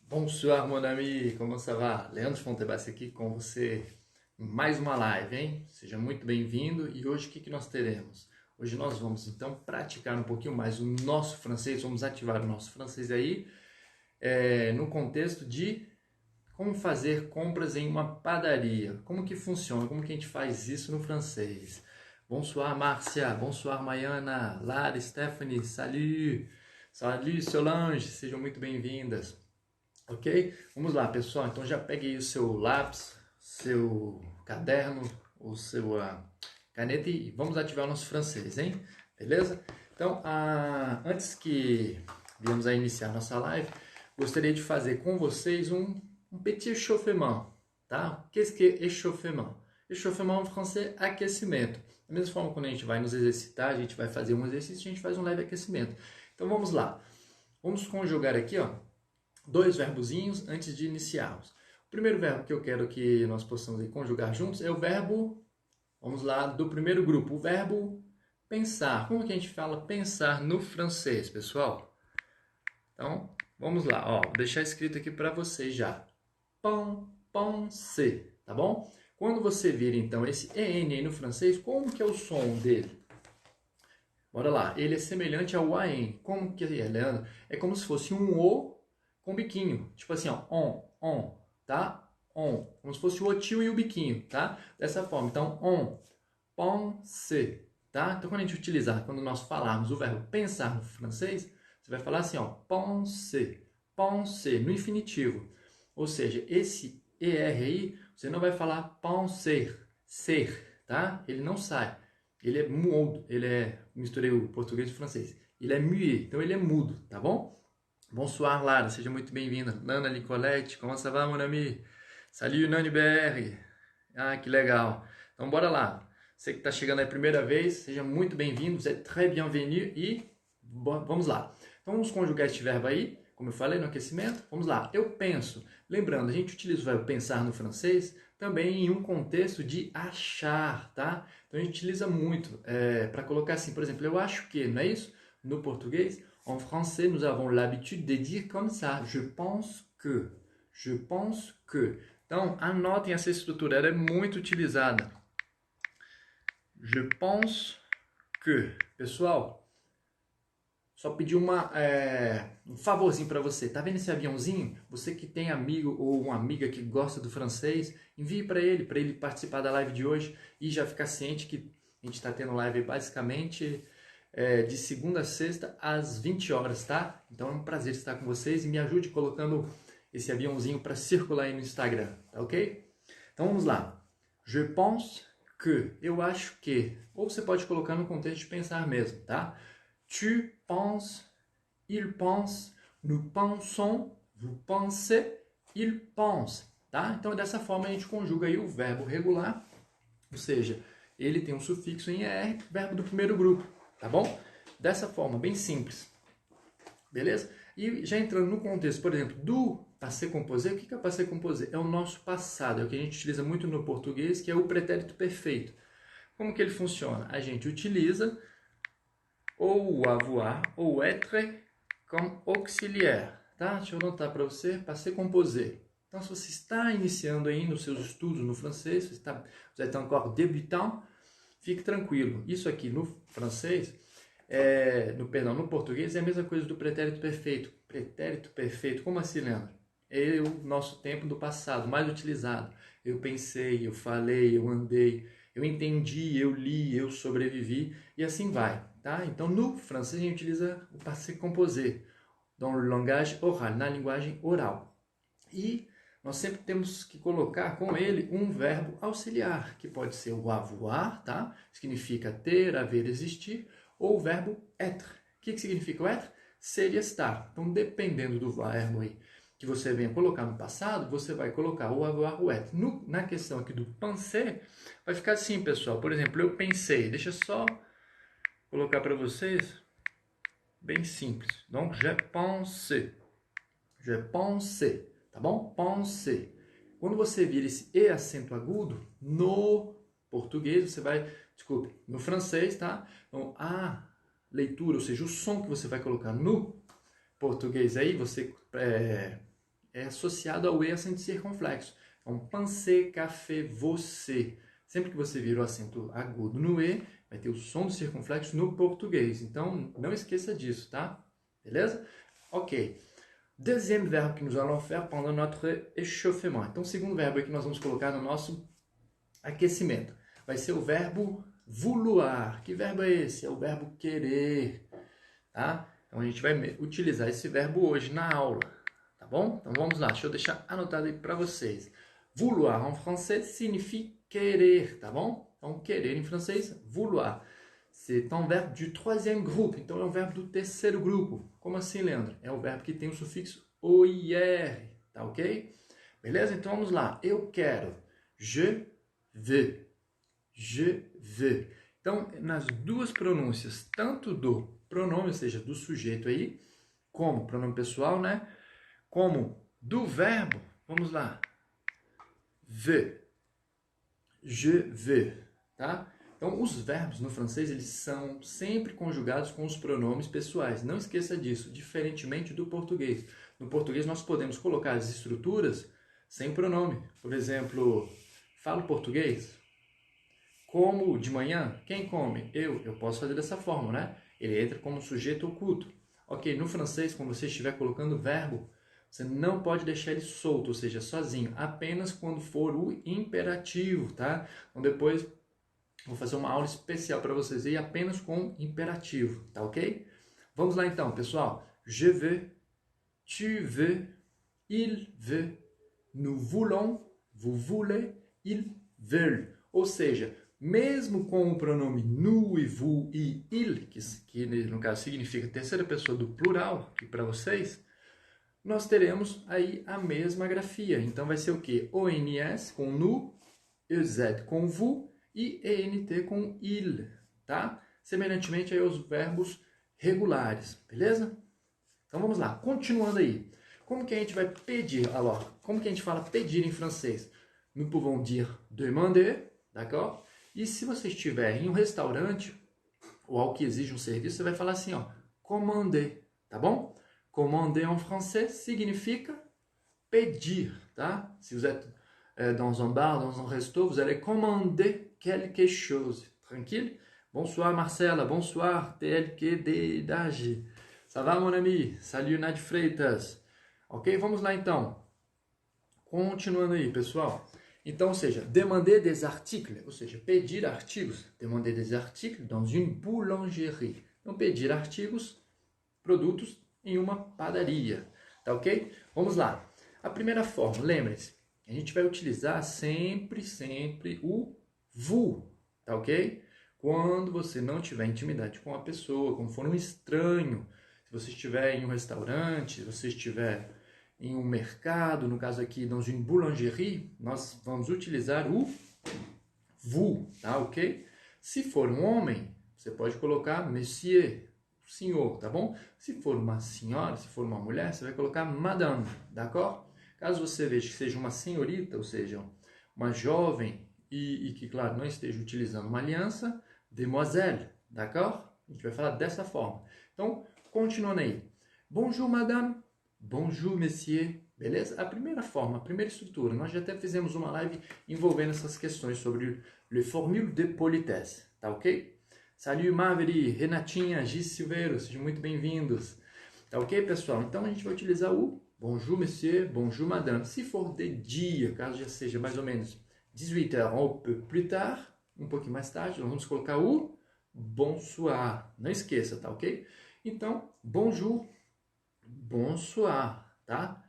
Bonsoir, mon ami, como ça va? Leandro Fontebassi aqui com você em mais uma live, hein? Seja muito bem-vindo e hoje o que nós teremos? Hoje nós vamos então praticar um pouquinho mais o nosso francês, vamos ativar o nosso francês aí no contexto de como fazer compras em uma padaria. Como que funciona? Como que a gente faz isso no francês? Bonsoir, Márcia. Bonsoir, Maiana. Lara, Stephanie. Salut. Salut, Solange. Sejam muito bem-vindas. Ok? Vamos lá, pessoal. Então já pegue aí o seu lápis, seu caderno, o seu caneta e vamos ativar o nosso francês, hein? Beleza? Então, antes que viemos a iniciar nossa live, gostaria de fazer com vocês um petit échauffement, tá? Qu'est-ce que é échauffement? Échauffement em francês, aquecimento. Da mesma forma, quando a gente vai nos exercitar, a gente vai fazer um exercício, a gente faz um leve aquecimento. Então, vamos lá. Vamos conjugar aqui, ó, dois verbozinhos antes de iniciarmos. O primeiro verbo que eu quero que nós possamos conjugar juntos é o verbo, vamos lá, do primeiro grupo, o verbo pensar. Como que a gente fala pensar no francês, pessoal? Então, vamos lá, ó, vou deixar escrito aqui para vocês já. Penser, tá bom? Quando você vir, então, esse EN aí no francês, como que é o som dele? Bora lá, ele é semelhante ao AN. Como que é, Leandro? É como se fosse um O com biquinho. Tipo assim, ó, on, tá? On. Como se fosse o tio e o biquinho, tá? Dessa forma. Então, on, penser, tá? Então, quando a gente utilizar, quando nós falarmos o verbo pensar no francês, você vai falar assim, ó, penser, no infinitivo. Ou seja, esse ER aí, você não vai falar penser, ser, tá? Ele não sai. Ele é mudo, misturei o português e o francês. Ele é muet, então ele é mudo, tá bom? Bonsoir, Lara, seja muito bem-vinda. Nana Nicolette, como ça va, mon ami? Salut, Nani BR. Ah, que legal. Então, bora lá. Você que está chegando aí a primeira vez, seja muito bem-vindo, você é très bienvenu e vamos lá. Então, vamos conjugar este verbo aí, como eu falei no aquecimento. Vamos lá. Eu penso. Lembrando, a gente utiliza o verbo pensar no francês também em um contexto de achar, tá? Então, a gente utiliza muito para colocar assim, por exemplo, eu acho que, não é isso? No português, en français, nous avons l'habitude de dire comme ça, je pense que, je pense que. Então, anotem essa estrutura, ela é muito utilizada. Je pense que. Pessoal, só pedir um favorzinho para você. Tá vendo esse aviãozinho? Você que tem amigo ou uma amiga que gosta do francês, envie para ele participar da live de hoje e já ficar ciente que a gente está tendo live basicamente de segunda a sexta às 20 horas, tá? Então é um prazer estar com vocês e me ajude colocando esse aviãozinho para circular aí no Instagram, tá ok? Então vamos lá. Je pense que, eu acho que, ou você pode colocar no contexto de pensar mesmo, tá? Tu penses, il pense, nous pensons, vous pensez, il pense, tá? Então dessa forma a gente conjuga aí o verbo regular, ou seja, ele tem um sufixo em ER, verbo do primeiro grupo, tá bom? Dessa forma, bem simples, beleza? E já entrando no contexto, por exemplo, do passé composé, o que é o passé composé? É o nosso passado, é o que a gente utiliza muito no português, que é o pretérito perfeito. Como que ele funciona? A gente utiliza ou o avoir ou o être como auxiliar, tá? Deixa eu anotar para você, passé composé. Então, se você está iniciando aí nos seus estudos no francês, você está encore débutant, fique tranquilo. Isso aqui no francês, no português, é a mesma coisa do pretérito perfeito. Pretérito perfeito, como assim, Leandro? É o nosso tempo do passado, mais utilizado. Eu pensei, eu falei, eu andei, eu entendi, eu li, eu sobrevivi, e assim vai, tá? Então, no francês, a gente utiliza o passé composé, dans le langage oral, na linguagem oral. E nós sempre temos que colocar com ele um verbo auxiliar, que pode ser o avoir, tá? Significa ter, haver, existir, ou o verbo être. O que significa o être? Ser e estar. Então, dependendo do verbo aí que você venha colocar no passado, você vai colocar o avoir ou o être. Na questão aqui do penser, vai ficar assim, pessoal. Por exemplo, eu pensei. Deixa eu só colocar para vocês, bem simples. Donc, je pense. Je pense. Tá bom? Pense. Quando você vira esse E acento agudo, no português, você vai, desculpe, no francês, tá? Então, a leitura, ou seja, o som que você vai colocar no português aí, você é associado ao E acento circunflexo. Então, pensez, café, você. Sempre que você vira o acento agudo no E, vai ter o som do circunflexo no português. Então, não esqueça disso, tá? Beleza? Ok. Deuxième verbe que nous allons faire pendant notre échauffement. Então, o segundo verbo que nós vamos colocar no nosso aquecimento vai ser o verbo vouloir. Que verbo é esse? É o verbo querer, tá? Então, a gente vai utilizar esse verbo hoje na aula, tá bom? Então, vamos lá. Deixa eu deixar anotado aí para vocês. Vouloir en français signifie querer, tá bom? Então, querer em francês, vouloir. C'est un verbe du troisième groupe. Então, é um verbo do terceiro grupo. Como assim, Leandro? É o verbo que tem o sufixo OIR, tá ok? Beleza? Então, vamos lá. Eu quero. Je veux. Je veux. Então, nas duas pronúncias, tanto do pronome, ou seja, do sujeito aí, como pronome pessoal, né? Como do verbo, vamos lá. Veux. Je veux, tá? Então, os verbos no francês, eles são sempre conjugados com os pronomes pessoais. Não esqueça disso, diferentemente do português. No português, nós podemos colocar as estruturas sem pronome. Por exemplo, falo português. Como de manhã? Quem come? Eu. Eu posso fazer dessa forma, né? Ele entra como sujeito oculto. Ok, no francês, quando você estiver colocando verbo, você não pode deixar ele solto, ou seja, sozinho. Apenas quando for o imperativo, tá? Então, depois vou fazer uma aula especial para vocês aí, apenas com imperativo, tá ok? Vamos lá então, pessoal. Je veux, tu veux, il veut, nous voulons, vous voulez, ils veulent. Ou seja, mesmo com o pronome nous e vous e il, que no caso significa terceira pessoa do plural, que para vocês, nós teremos aí a mesma grafia. Então vai ser o quê? ONS com nous, EZ com vous e ENT com il, tá? Semelhantemente aí aos verbos regulares, beleza? Então vamos lá, continuando aí. Como que a gente vai pedir? Alors, como que a gente fala pedir em francês? Nous pouvons dire demander, d'accord? E se você estiver em um restaurante ou algo que exige um serviço, você vai falar assim, ó, commander, tá bom? Commander en français significa pedir, tá? Se vous êtes dans un bar, dans un resto, vous allez commander quelque chose, tranquille? Bonsoir Marcela, bonsoir TLQDage. Ça va mon ami? Salut Nath Freitas. Ok, vamos lá então. Continuando aí, pessoal. Então, ou seja, demander des articles, ou seja, pedir artigos. Demander des articles dans une boulangerie. Então, pedir artigos, produtos em uma padaria, tá ok? Vamos lá. A primeira forma, lembre-se, a gente vai utilizar sempre o vous, tá ok? Quando você não tiver intimidade com a pessoa, como for um estranho, se você estiver em um restaurante, se você estiver em um mercado, no caso aqui, dans une boulangerie, nós vamos utilizar o vous, tá ok? Se for um homem, você pode colocar monsieur, senhor, tá bom? Se for uma senhora, se for uma mulher, você vai colocar madame, d'accord? Caso você veja que seja uma senhorita, ou seja, uma jovem e que, claro, não esteja utilizando uma aliança, demoiselle, d'accord? A gente vai falar dessa forma. Então, continuando aí. Bonjour, madame. Bonjour, monsieur. Beleza? A primeira forma, a primeira estrutura. Nós já até fizemos uma live envolvendo essas questões sobre le formule de politesse, tá ok? Salut, Maveri, Renatinha, Gis Silveiro, sejam muito bem-vindos. Tá ok, pessoal? Então, a gente vai utilizar o bonjour, monsieur, bonjour, madame. Se for de dia, caso já seja mais ou menos 18h ou un peu plus tard, um pouquinho mais tarde, nós vamos colocar o bonsoir. Não esqueça, tá ok? Então, bonjour, bonsoir, tá?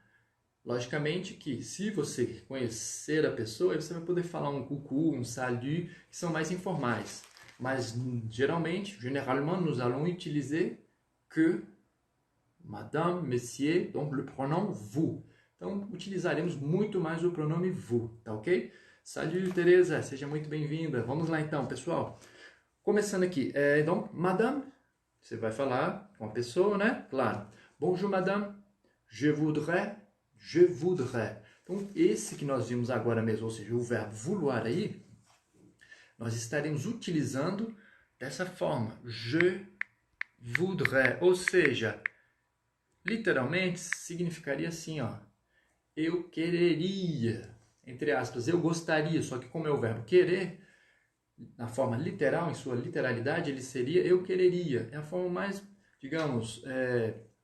Logicamente que se você conhecer a pessoa, aí você vai poder falar um coucou, um salut, que são mais informais. Mas, geralmente, généralement, nous allons utiliser que madame, monsieur, donc le pronom vous. Então, utilizaremos muito mais o pronome vous, tá ok? Salut, Teresa, seja muito bem-vinda. Vamos lá então, pessoal. Começando aqui, então, madame, você vai falar com a pessoa, né? Claro. Bonjour, madame, je voudrais, je voudrais. Então, esse que nós vimos agora mesmo, ou seja, o verbo vouloir aí, nós estaremos utilizando dessa forma, je voudrais, ou seja, literalmente significaria assim, ó, eu quereria. Entre aspas, eu gostaria, só que como é o verbo querer, na forma literal, em sua literalidade, ele seria eu quereria. É a forma mais, digamos,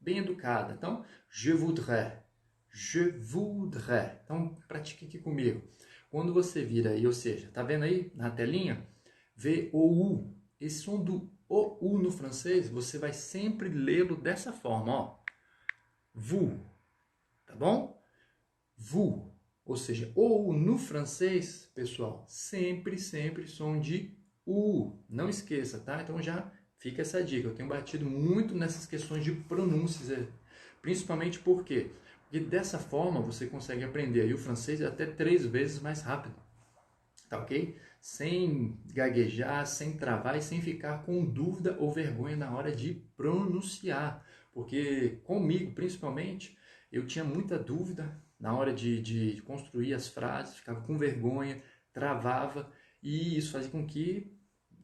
bem educada. Então, je voudrais. Je voudrais. Então, pratique aqui comigo. Quando você vira aí, ou seja, tá vendo aí na telinha? Vê o U. Esse som do OU no francês, você vai sempre lê-lo dessa forma, ó. Vous. Tá bom? Vous. Ou seja, ou no francês, pessoal, sempre som de U. Não esqueça, tá? Então já fica essa dica. Eu tenho batido muito nessas questões de pronúncias, principalmente porque dessa forma você consegue aprender aí o francês até 3 vezes mais rápido. Tá ok? Sem gaguejar, sem travar e sem ficar com dúvida ou vergonha na hora de pronunciar. Porque comigo, principalmente, eu tinha muita dúvida na hora de construir as frases, ficava com vergonha, travava, e isso fazia com que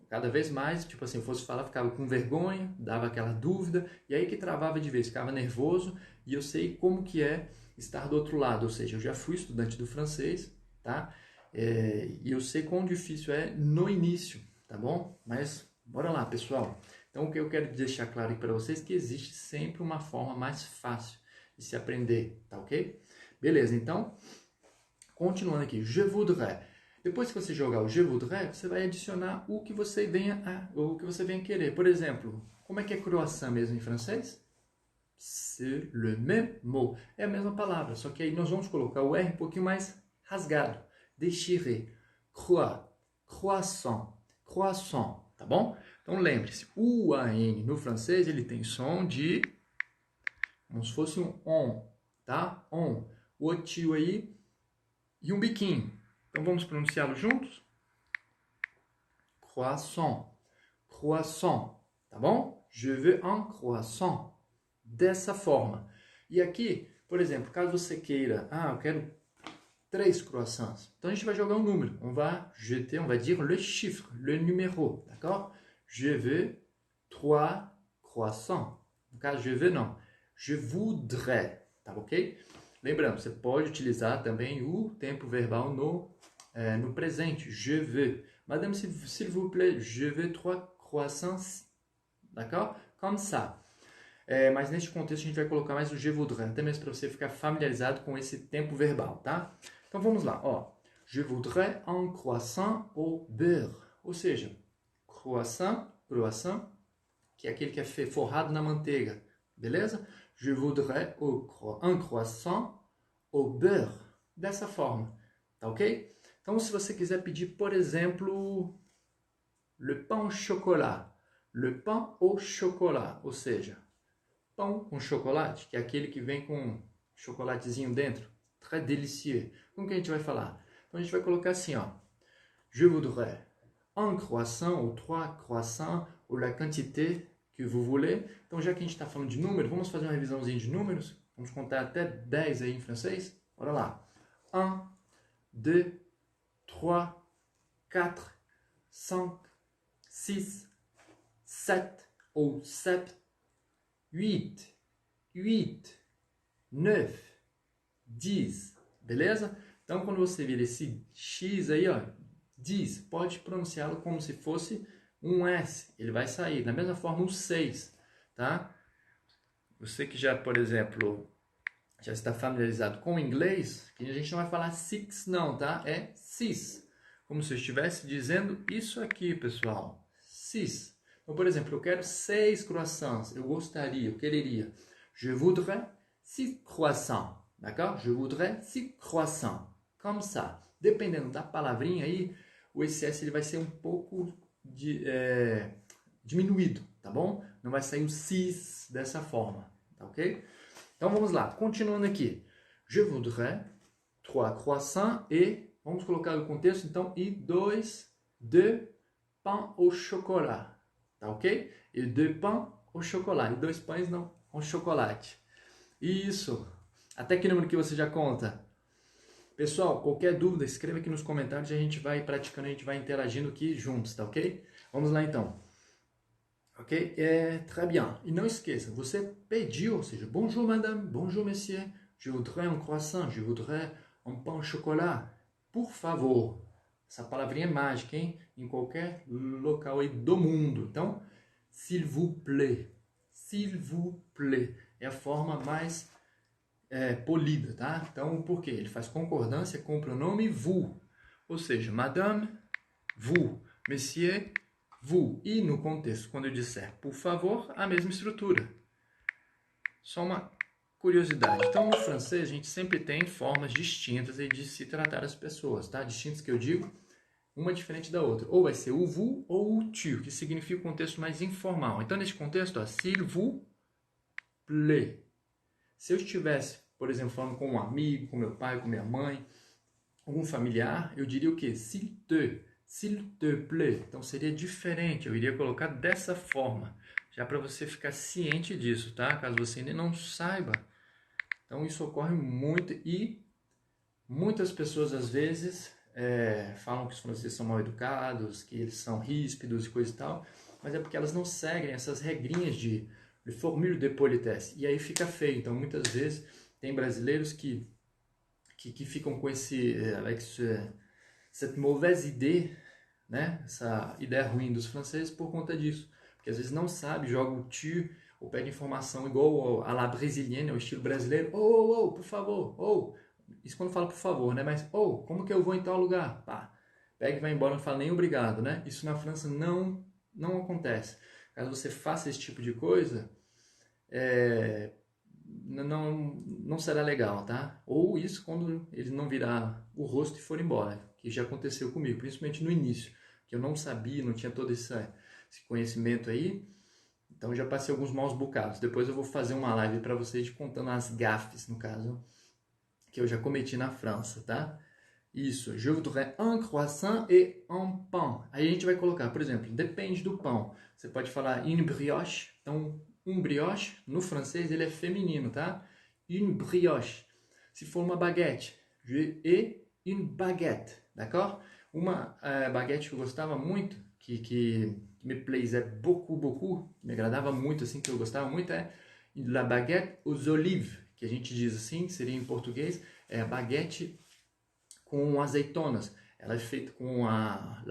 cada vez mais, tipo assim, eu fosse falar, ficava com vergonha, dava aquela dúvida, e aí que travava de vez, ficava nervoso, e eu sei como que é estar do outro lado, ou seja, eu já fui estudante do francês, tá? E eu sei quão difícil é no início, tá bom? Mas bora lá, pessoal. Então, o que eu quero deixar claro aqui para vocês é que existe sempre uma forma mais fácil de se aprender, tá ok? Beleza, então, continuando aqui, je voudrais. Depois que você jogar o je voudrais, você vai adicionar o que você venha querer. Por exemplo, como é que é croissant mesmo em francês? C'est le même mot. É a mesma palavra, só que aí nós vamos colocar o R um pouquinho mais rasgado. Déchiré, croissant, croissant, tá bom? Então lembre-se, o AN no francês ele tem som de, como se fosse um on, tá? On. O outro tio aí e um biquinho. Então vamos pronunciá-lo juntos? Croissant, croissant, tá bom? Je veux un croissant. Dessa forma. E aqui, por exemplo, caso você queira, eu quero 3 croissants. Então a gente vai jogar um número. On va dire le chiffre, le numéro, d'accord? Je veux 3 croissants. No caso, je veux não. Je voudrais, tá ok? Lembrando, você pode utilizar também o tempo verbal no presente. Je veux. Madame, s'il vous plaît, je veux 3 croissants. D'accord? Comme ça. Mas neste contexto a gente vai colocar mais o je voudrais, até mesmo para você ficar familiarizado com esse tempo verbal, tá? Então vamos lá, ó. Je voudrais un croissant au beurre. Ou seja, croissant, que é aquele que é forrado na manteiga, beleza? Je voudrais un croissant au beurre. Dessa forma, tá ok? Então se você quiser pedir, por exemplo, le pain au chocolat. Le pain au chocolat, ou seja, pão com chocolate, que é aquele que vem com chocolatezinho dentro. Très délicieux. Como que a gente vai falar? Então a gente vai colocar assim, ó. Je voudrais un croissant ou 3 croissants ou la quantité que vous voulez. Então já que a gente está falando de número, vamos fazer uma revisãozinha de números. Vamos contar até 10 aí em francês. Bora lá. 1, 2, 3, 4, 5, 6, 7 ou 7, 8, 9, 10, beleza? Então, quando você vira esse X aí, ó, 10, pode pronunciá-lo como se fosse um S, ele vai sair. Da mesma forma, o 6, tá? Você que já, por exemplo, já está familiarizado com o inglês, que a gente não vai falar six não, tá? É sis, como se eu estivesse dizendo isso aqui, pessoal, sis. Então, por exemplo, eu quero 6 croissants, eu gostaria, eu quereria. Je voudrais 6 croissants, d'accord? Je voudrais 6 croissants, comme ça. Dependendo da palavrinha aí, o SS ele vai ser um pouco diminuído, tá bom? Não vai sair o 6 dessa forma, tá ok? Então vamos lá, continuando aqui. Je voudrais 3 croissants e, vamos colocar o contexto então, e 2 de pain au chocolat. Tá ok? E 2 pains au chocolat. E 2 pães não, com chocolate. Isso. Até que número que você já conta? Pessoal, qualquer dúvida, escreva aqui nos comentários e a gente vai praticando, a gente vai interagindo aqui juntos, tá ok? Vamos lá então. Ok? Très bien. E não esqueça, você pediu, ou seja, bonjour madame, bonjour monsieur, Je voudrais un croissant, je voudrais um pão au chocolat. Por favor. Essa palavrinha é mágica, hein? Em qualquer local aí do mundo. Então, s'il vous plaît. S'il vous plaît. É a forma mais polida, tá? Então, por quê? Ele faz concordância com o pronome vous. Ou seja, madame, vous. Monsieur, vous. E no contexto, quando eu disser por favor, a mesma estrutura. Só uma curiosidade. Então, no francês, a gente sempre tem formas distintas de se tratar as pessoas, tá? Distintas que eu digo, uma diferente da outra. Ou vai ser o vous ou o tu, que significa um contexto mais informal. Então, nesse contexto, ó, s'il vous plaît. Se eu estivesse, por exemplo, falando com um amigo, com meu pai, com minha mãe, algum familiar, eu diria o quê? S'il te plaît. Então, seria diferente. Eu iria colocar dessa forma. Já para você ficar ciente disso, tá? Caso você ainda não saiba. Então, isso ocorre muito e muitas pessoas, às vezes, falam que os franceses são mal educados, que eles são ríspidos e coisa e tal, mas é porque elas não seguem essas regrinhas de formule de politesse. E aí fica feio. Então, muitas vezes, tem brasileiros que ficam com cette mauvaise idée, né? Essa ideia ruim dos franceses por conta disso. Porque às vezes não sabe, joga o tu, ou pede informação igual a la brésilienne, o estilo brasileiro. Oh, por favor, oh. Isso quando fala por favor, né? Mas, como que eu vou em tal lugar? Pá, pega e vai embora, não fala nem obrigado, né? Isso na França não acontece. Caso você faça esse tipo de coisa, não será legal, tá? Ou isso quando ele não virar o rosto e for embora, que já aconteceu comigo, principalmente no início, que eu não sabia, não tinha todo esse conhecimento aí, então já passei alguns maus bocados. Depois eu vou fazer uma live para vocês contando as gafes, no caso, que eu já cometi na França, tá? Isso, je voudrais un croissant et un pain. Aí a gente vai colocar, por exemplo, depende do pão. Você pode falar une brioche, então brioche, no francês ele é feminino, tá? Une brioche. Se for uma baguette, et une baguette, d'accord? Uma baguette que eu gostava muito, que me plaisait beaucoup, me agradava muito, assim, que eu gostava muito, é la baguette aux olives, que a gente diz assim, que seria em português, é a baguette com azeitonas. Ela é feita com a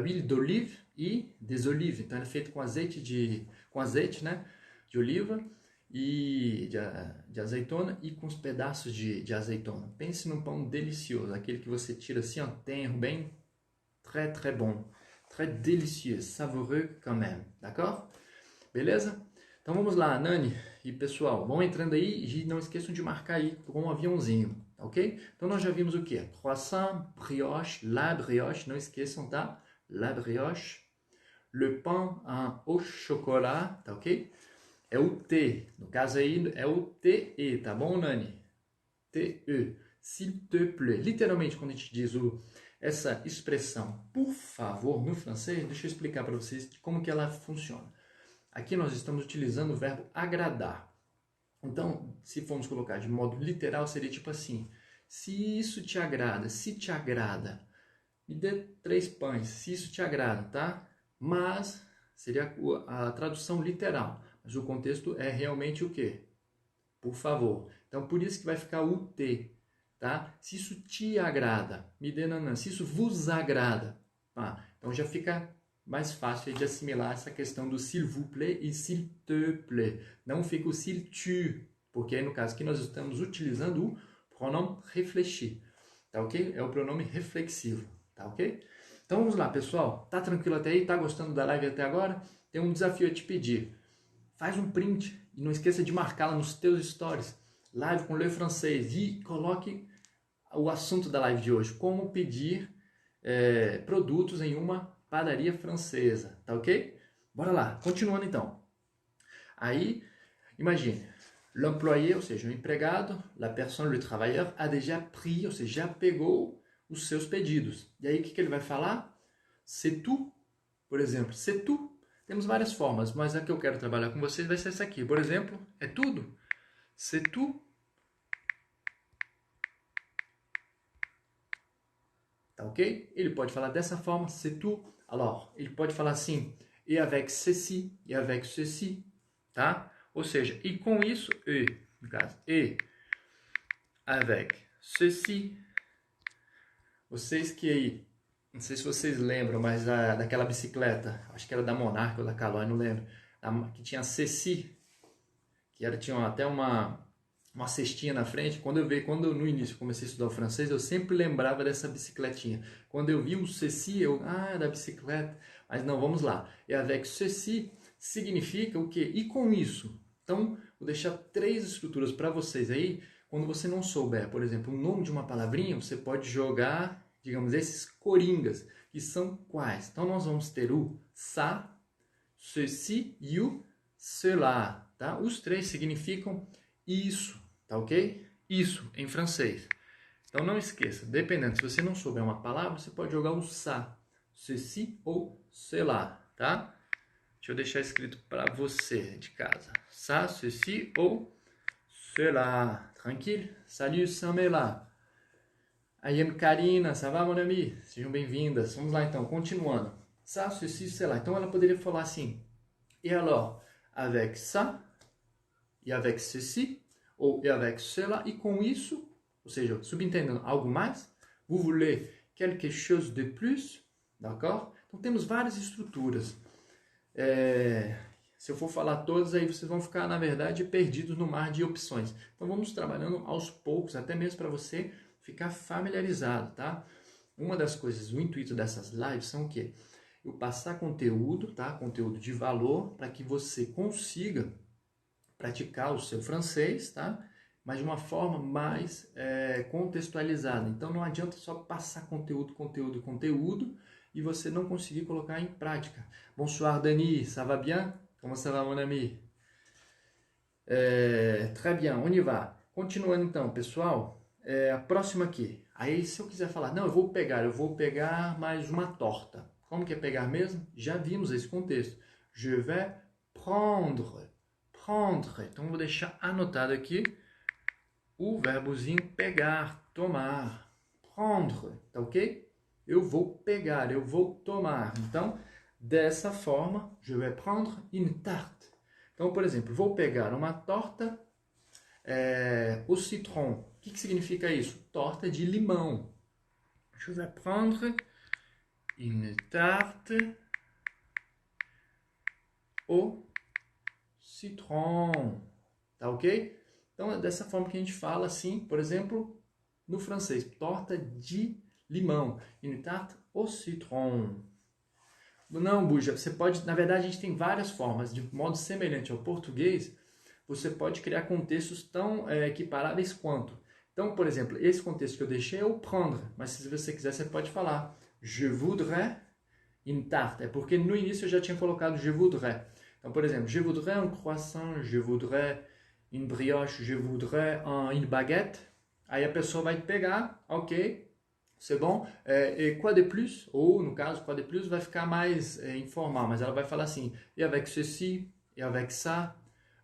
huile d'olive e des olives. Então, ela é feita com azeite, né, de oliva e de azeitona e com os pedaços de azeitona. Pense num pão delicioso, aquele que você tira assim, ó, tenro, bem, très bon, très délicieux, savoureux quand même, d'accord? Beleza? Então vamos lá, Nani e pessoal, vão entrando aí e não esqueçam de marcar aí com um aviãozinho, ok? Então nós já vimos o que? Croissant, brioche, la brioche, não esqueçam, tá? La brioche, le pain au chocolat, tá ok? É o T, no caso aí é o TE, tá bom, Nani? TE, s'il te plaît. Literalmente, quando a gente diz essa expressão, por favor, no francês, deixa eu explicar para vocês como que ela funciona. Aqui nós estamos utilizando o verbo agradar. Então, se formos colocar de modo literal, seria tipo assim: se isso te agrada, se te agrada, me dê 3 pães, se isso te agrada, tá? Mas, seria a tradução literal. Mas o contexto é realmente o quê? Por favor. Então, por isso que vai ficar o T, tá? Se isso te agrada, me dê nanã. Se isso vos agrada, tá? Então já fica mais fácil de assimilar essa questão do s'il vous plaît e s'il te plaît. Não fica o s'il tu, porque aí no caso aqui nós estamos utilizando o pronome réfléchi, tá ok? É o pronome reflexivo, tá ok? Então vamos lá, pessoal. Tá tranquilo até aí? Tá gostando da live até agora? Tem um desafio a te pedir. Faz um print e não esqueça de marcá-la nos teus stories. Live com Le Francês e coloque o assunto da live de hoje. Como pedir produtos em uma padaria francesa, tá ok? Bora lá, continuando então. Aí, imagine, l'employé, ou seja, o empregado, la personne, le travailleur, a déjà pris, ou seja, já pegou os seus pedidos. E aí, o que ele vai falar? C'est tout, por exemplo, c'est tout. Temos várias formas, mas a que eu quero trabalhar com vocês vai ser essa aqui. Por exemplo, é tudo. C'est tout. Tá ok? Ele pode falar dessa forma, c'est tout. Alors, ele pode falar assim, et avec ceci, tá? Ou seja, e com isso, no caso, avec ceci. Vocês que aí, não sei se vocês lembram, mas daquela bicicleta, acho que era da Monarch ou da Caloi, não lembro, que tinha ceci, que tinha até uma cestinha na frente. Quando no início comecei a estudar o francês, eu sempre lembrava dessa bicicletinha. Quando eu vi o ceci, é da bicicleta. Mas não, vamos lá. E avec ceci significa o quê? E com isso? Então, vou deixar 3 estruturas para vocês aí. Quando você não souber, por exemplo, o nome de uma palavrinha, você pode jogar, digamos, esses coringas, que são quais? Então, nós vamos ter o ça, ceci e o cela, tá? Os 3 significam isso, tá ok? Isso em francês. Então não esqueça, dependendo, se você não souber uma palavra, você pode jogar o ça, ceci ou cela, tá? Deixa eu deixar escrito para você de casa. Ça, ceci ou cela. Tranquilo? Salut, Samela. Ayane Karina, ça va, mon ami? Sejam bem-vindas. Vamos lá então, continuando. Ça, ceci, cela. Então ela poderia falar assim. Et alors, avec ça, e avec ceci, ou et avec cela, e com isso, ou seja, subentendendo algo mais, vous voulez quelque chose de plus, d'accord? Então temos várias estruturas. Se eu for falar todas, aí vocês vão ficar, na verdade, perdidos no mar de opções. Então vamos trabalhando aos poucos, até mesmo para você ficar familiarizado, tá? Uma das coisas, o intuito dessas lives são o quê? Eu passar conteúdo, tá? Conteúdo de valor, para que você consiga praticar o seu francês, tá? Mas de uma forma mais contextualizada. Então não adianta só passar conteúdo e você não conseguir colocar em prática. Bonsoir, Dani, ça va bien? Comment ça va, mon ami? Très bien, on y va. Continuando então, pessoal, a próxima aqui. Aí se eu quiser falar, não, eu vou pegar mais uma torta. Como que é pegar mesmo? Já vimos esse contexto. Je vais prendre. Prendre. Então vou deixar anotado aqui o verbozinho pegar, tomar. Prendre, tá ok? Eu vou pegar, eu vou tomar. Então, dessa forma, je vais prendre une tarte. Então, por exemplo, vou pegar uma torta au citron. O que significa isso? Torta de limão. Je vais prendre une tarte au citron. Tá ok? Então é dessa forma que a gente fala assim, por exemplo, no francês, torta de limão. Une tarte au citron. Não, Buja, você pode, na verdade a gente tem várias formas, de modo semelhante ao português, você pode criar contextos tão equiparáveis quanto. Então, por exemplo, esse contexto que eu deixei é o prendre, mas se você quiser você pode falar je voudrais une tarte, é porque no início eu já tinha colocado je voudrais. Então, por exemplo, je voudrais un croissant, je voudrais une brioche, je voudrais une baguette. Aí a pessoa vai pegar, ok, c'est bon, et quoi de plus? Ou, no caso, quoi de plus vai ficar mais informal, mas ela vai falar assim, et avec ceci, et avec ça,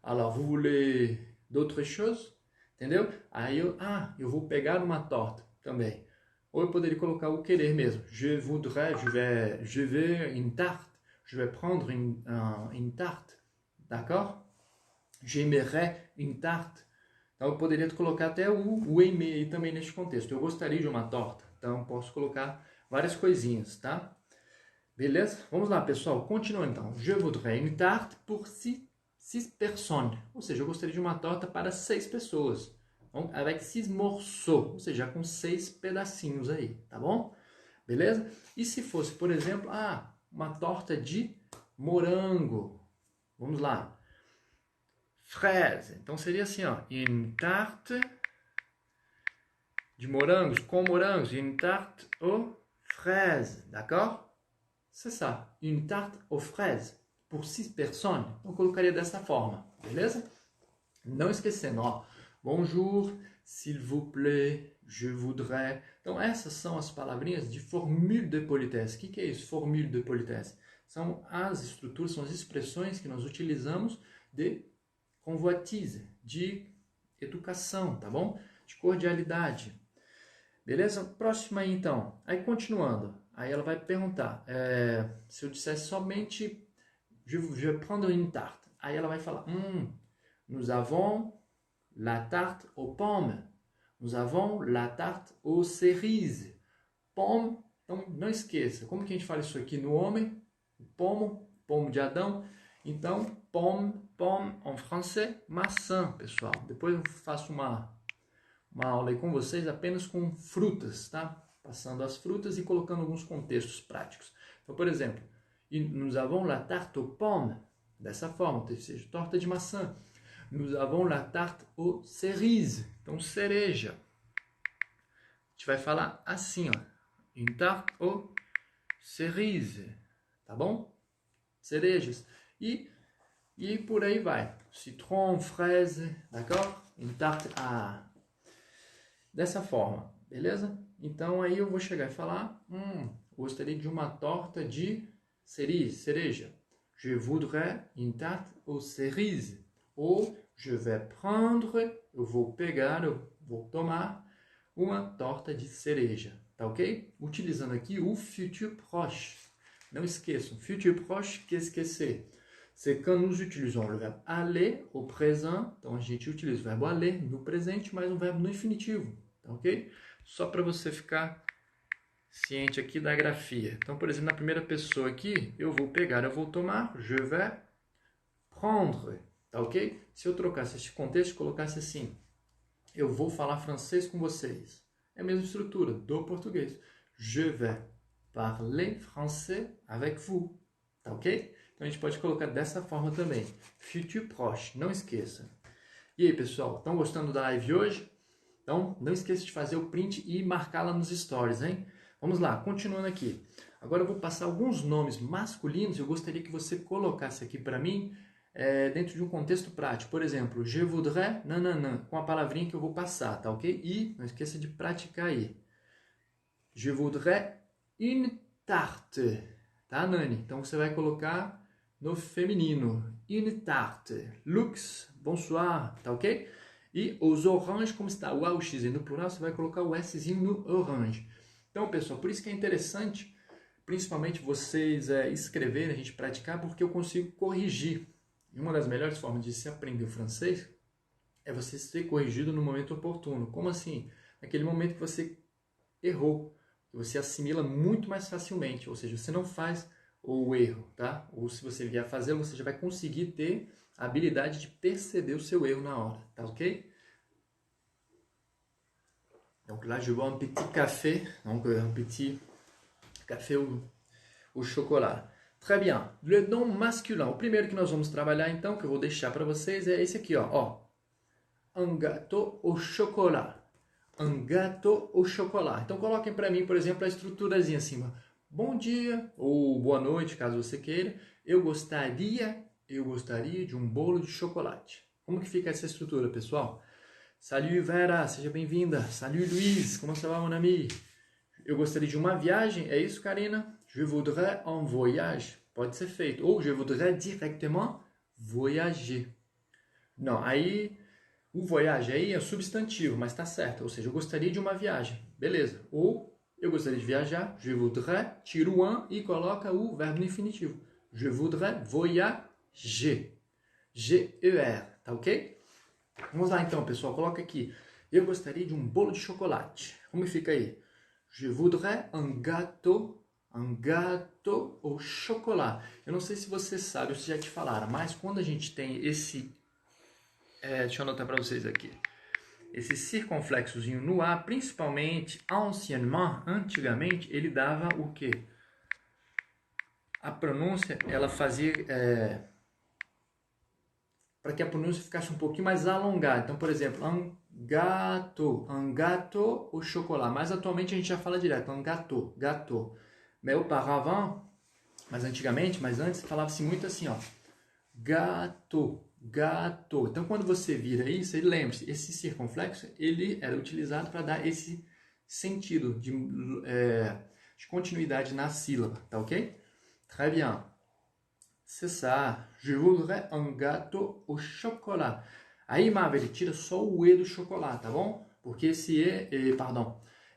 alors vous voulez d'autres choses? Entendeu? Aí eu vou pegar uma torta também. Ou eu poderia colocar o querer mesmo. Je voudrais, je veux une tarte. Je vais prendre une tarte. D'accord? J'aimerais une tarte. Então eu poderia colocar até o aimer também neste contexto. Eu gostaria de uma torta. Então posso colocar várias coisinhas, tá? Beleza? Vamos lá, pessoal. Continuando então. Je voudrais une tarte pour 6 personnes. Ou seja, eu gostaria de uma torta para 6 pessoas. Então, avec 6 morceaux. Ou seja, com 6 pedacinhos aí, tá bom? Beleza? E se fosse, por exemplo, uma torta de morango. Vamos lá. Fraise. Então seria assim, ó. Une tarte de morangos, com morangos. Une tarte aux fraises. D'accord? C'est ça. Une tarte aux fraises. Por 6 personnes. Eu colocaria dessa forma. Beleza? Não esquecendo, ó. Bonjour, s'il vous plaît, je voudrais. Então essas são as palavrinhas de formule de politesse. O que é isso? Formule de politesse. São as estruturas, são as expressões que nós utilizamos de convoitise, de educação, tá bom? De cordialidade. Beleza? Próxima aí, então. Aí, continuando. Aí ela vai perguntar, se eu dissesse somente, je vais prendre une tarte. Aí ela vai falar, nous avons la tarte aux pommes. Nous avons la tarte aux cerises. Pomme, então não esqueça, como que a gente fala isso aqui no homem? Pomo de Adão. Então, pomme en français, maçã, pessoal. Depois eu faço uma aula aí com vocês apenas com frutas, tá? Passando as frutas e colocando alguns contextos práticos. Então, por exemplo, nous avons la tarte aux pommes, dessa forma, ou seja, torta de maçã. Nous avons la tarte aux cerises, então cereja. A gente vai falar assim, ó, une tarte aux cerises, tá bom? Cerejas. E por aí vai. Citron, fraise, d'accord? Une tarte à... Dessa forma, beleza? Então aí eu vou chegar e falar, gostaria de uma torta de cereja. Je voudrais une tarte aux cerises. Ou je vais prendre, eu vou pegar, eu vou tomar uma torta de cereja, tá ok? Utilizando aqui o futur proche. Não esqueçam, futur proche, qu'est-ce que c'est? C'est quand nous utilisons le verbe aller au présent. Então a gente utiliza o verbo aller no presente, mais um verbo no infinitivo, tá ok? Só para você ficar ciente aqui da grafia. Então, por exemplo, na primeira pessoa aqui, eu vou pegar, eu vou tomar, je vais prendre, tá ok? Se eu trocasse este contexto, colocasse assim, eu vou falar francês com vocês. É a mesma estrutura do português. Je vais parler français avec vous, tá ok? Então a gente pode colocar dessa forma também. Futur proche, não esqueça. E aí, pessoal, estão gostando da live hoje? Então, não esqueça de fazer o print e marcá-la nos stories, hein? Vamos lá, continuando aqui. Agora eu vou passar alguns nomes masculinos. Eu gostaria que você colocasse aqui para mim dentro de um contexto prático. Por exemplo, je voudrais, nananã, com a palavrinha que eu vou passar, tá ok? E não esqueça de praticar aí. Je voudrais une tarte, tá, Nani? Então você vai colocar no feminino. Une tarte. Lux, bonsoir, tá ok? E os oranges, como está o A, o X no plural, você vai colocar o Szinho no orange. Então, pessoal, por isso que é interessante, principalmente vocês escreverem, a gente praticar, porque eu consigo corrigir. E uma das melhores formas de se aprender o francês é você ser corrigido no momento oportuno. Como assim? Naquele momento que você errou, que você assimila muito mais facilmente, ou seja, você não faz o erro, tá? Ou se você vier fazê-lo, você já vai conseguir ter a habilidade de perceber o seu erro na hora, tá ok? Donc là, je bois un petit café, donc un petit café au chocolat. Très bien. Le nom masculin. O primeiro que nós vamos trabalhar, então, que eu vou deixar para vocês, é esse aqui, ó. Un gâteau au chocolat. Un gâteau au chocolat. Então, coloquem para mim, por exemplo, a estruturazinha acima. Bom dia, ou boa noite, caso você queira. Eu gostaria de um bolo de chocolate. Como que fica essa estrutura, pessoal? Salut Vera, seja bem-vinda. Salut Luiz, como ça va, mon ami? Eu gostaria de uma viagem, é isso, Karina? Je voudrais un voyage. Pode ser feito. Ou je voudrais directement voyager. Não, aí o voyage aí é substantivo, mas tá certo. Ou seja, eu gostaria de uma viagem. Beleza. Ou eu gostaria de viajar. Je voudrais, tira o un e coloca o verbo no infinitivo. Je voudrais voyager. G-E-R, tá ok? Vamos lá então, pessoal. Coloca aqui. Eu gostaria de um bolo de chocolate. Como fica aí? Je voudrais un gâteau au chocolat. Eu não sei se você sabe, ou se já te falaram, mas quando a gente tem esse... deixa eu anotar para vocês aqui. Esse circunflexozinho no A, principalmente, antigamente, ele dava o quê? A pronúncia, ela fazia... para que a pronúncia ficasse um pouquinho mais alongada. Então, por exemplo, un gâteau au chocolat. Mas atualmente a gente já fala direto, un gâteau. Mais auparavant, mas antigamente, mas antes, falava-se muito assim, ó, gâteau. Então, quando você vira isso, lembre-se, esse circunflexo, ele era utilizado para dar esse sentido de continuidade na sílaba, tá ok? Très bien. C'est ça. Je voudrais un gâteau au chocolat. Aí, Marvel, ele tira só o E do chocolate, tá bom? Porque esse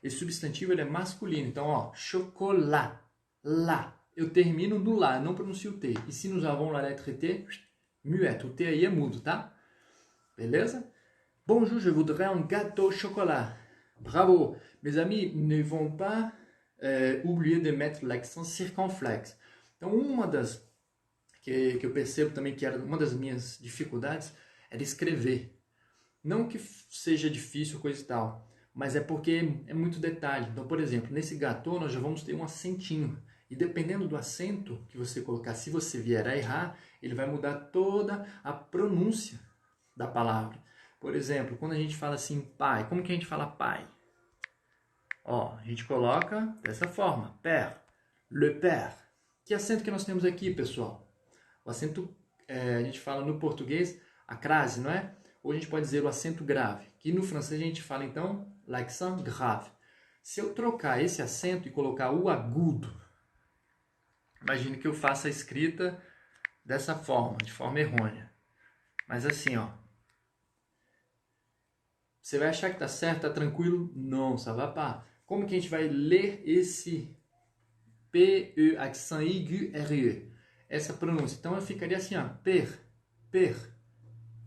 esse substantivo ele é masculino. Então, ó, chocolat, lá. Eu termino no lá, não pronuncio o T. E se nous avons la lettre T, muette. O T aí é mudo, tá? Beleza? Bonjour, je voudrais un gâteau au chocolat. Bravo. Mes amis, ne vão pas oublier de mettre l'accent circonflexe. Então, uma das que eu percebo também que era uma das minhas dificuldades era escrever. Não que seja difícil, coisa e tal, mas é porque é muito detalhe. Então, por exemplo, nesse gâteau nós já vamos ter um acentinho. E dependendo do acento que você colocar, se você vier a errar, ele vai mudar toda a pronúncia da palavra. Por exemplo, quando a gente fala assim, pai, como que a gente fala pai? Ó, a gente coloca dessa forma, père, le père. Que acento que nós temos aqui, pessoal? O acento, a gente fala no português, a crase, não é? Ou a gente pode dizer o acento grave, que no francês a gente fala então l'accent grave. Se eu trocar esse acento e colocar o agudo, imagine que eu faça a escrita dessa forma, de forma errônea. Mas assim, ó. Você vai achar que tá certo, tá tranquilo? Não, ça va pas. Como que a gente vai ler esse P-E, accent aigu, R-E? Essa pronúncia. Então eu ficaria assim, ó. Per, per,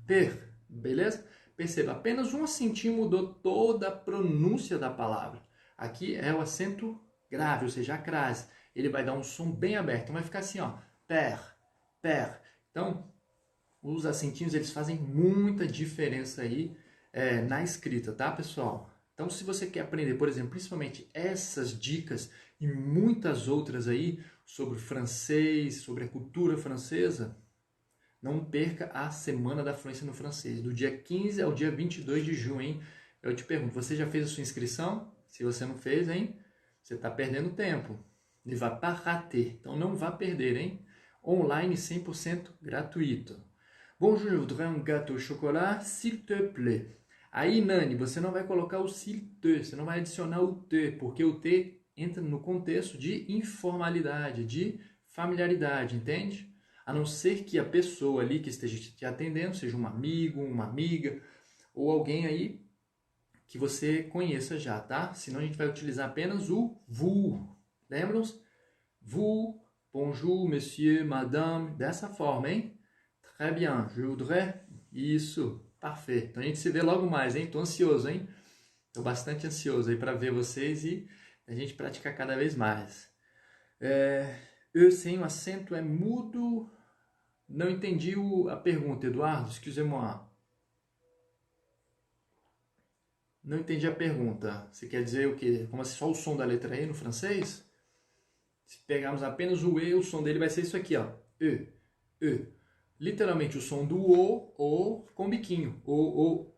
per. Beleza? Perceba, apenas um acentinho mudou toda a pronúncia da palavra. Aqui é o acento grave, ou seja, a crase. Ele vai dar um som bem aberto. Então vai ficar assim, ó. Per, per. Então, os acentinhos, eles fazem muita diferença aí na escrita, tá, pessoal? Então, se você quer aprender, por exemplo, principalmente essas dicas e muitas outras aí sobre francês, sobre a cultura francesa, não perca a Semana da Fluência no Francês, do dia 15 ao dia 22 de junho, hein? Eu te pergunto, você já fez a sua inscrição? Se você não fez, hein? Você está perdendo tempo. Ne va pas rater. Então, não vá perder, hein? Online 100% gratuito. Bonjour, je voudrais un gâteau au chocolat, s'il te plaît. Aí, Nani, você não vai colocar o s'il te, você não vai adicionar o te, porque o te entra no contexto de informalidade, de familiaridade, entende? A não ser que a pessoa ali que esteja te atendendo seja um amigo, uma amiga, ou alguém aí que você conheça já, tá? Senão a gente vai utilizar apenas o vous. Lembram-se? Vous, bonjour, monsieur, madame, dessa forma, hein? Très bien, je voudrais... Isso, parfait. Então a gente se vê logo mais, hein? Tô ansioso, hein? Tô bastante ansioso aí para ver vocês e a gente praticar cada vez mais. Eu sem o acento é mudo. Não entendi a pergunta, Eduardo. Excusez-moi. Não entendi a pergunta. Você quer dizer o quê? Como assim, só o som da letra E no francês? Se pegarmos apenas o E, o som dele vai ser isso aqui, ó. E, E. Literalmente o som do O com biquinho.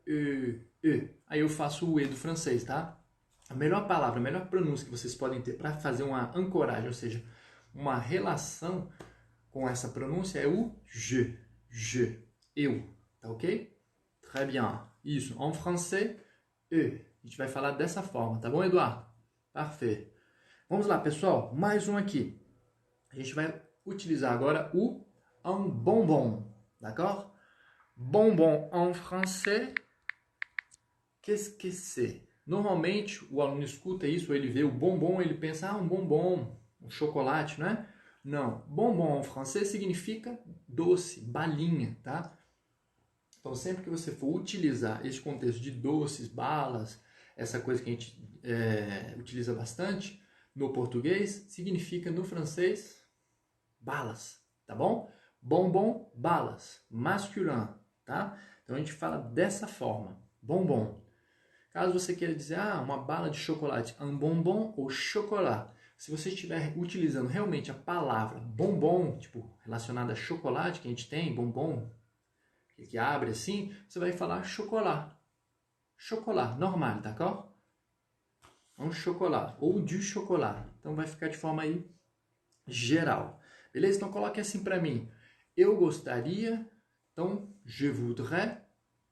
E. Aí eu faço o E do francês, tá? A melhor palavra, a melhor pronúncia que vocês podem ter para fazer uma ancoragem, ou seja, uma relação com essa pronúncia é o je, eu, tá ok? Très bien. Isso, en français, e. A gente vai falar dessa forma, tá bom, Eduardo? Parfait. Vamos lá, pessoal, mais um aqui. A gente vai utilizar agora o un bonbon, d'accord? Bonbon en français, qu'est-ce que c'est? Normalmente, o aluno escuta isso, ele vê o bombom, ele pensa, um bombom, um chocolate, não é? Não, bonbon em francês significa doce, balinha, tá? Então, sempre que você for utilizar esse contexto de doces, balas, essa coisa que a gente utiliza bastante no português, significa no francês balas, tá bom? Bonbon, balas, masculin, tá? Então a gente fala dessa forma, bonbon. Caso você queira dizer, uma bala de chocolate, un bonbon ou chocolat. Se você estiver utilizando realmente a palavra bombom, tipo, relacionada a chocolate que a gente tem, bombom, que abre assim, você vai falar chocolat. Chocolat, normal, d'accord? Um chocolat, ou du chocolat. Então vai ficar de forma aí geral. Beleza? Então coloque assim para mim. Eu gostaria, então, je voudrais,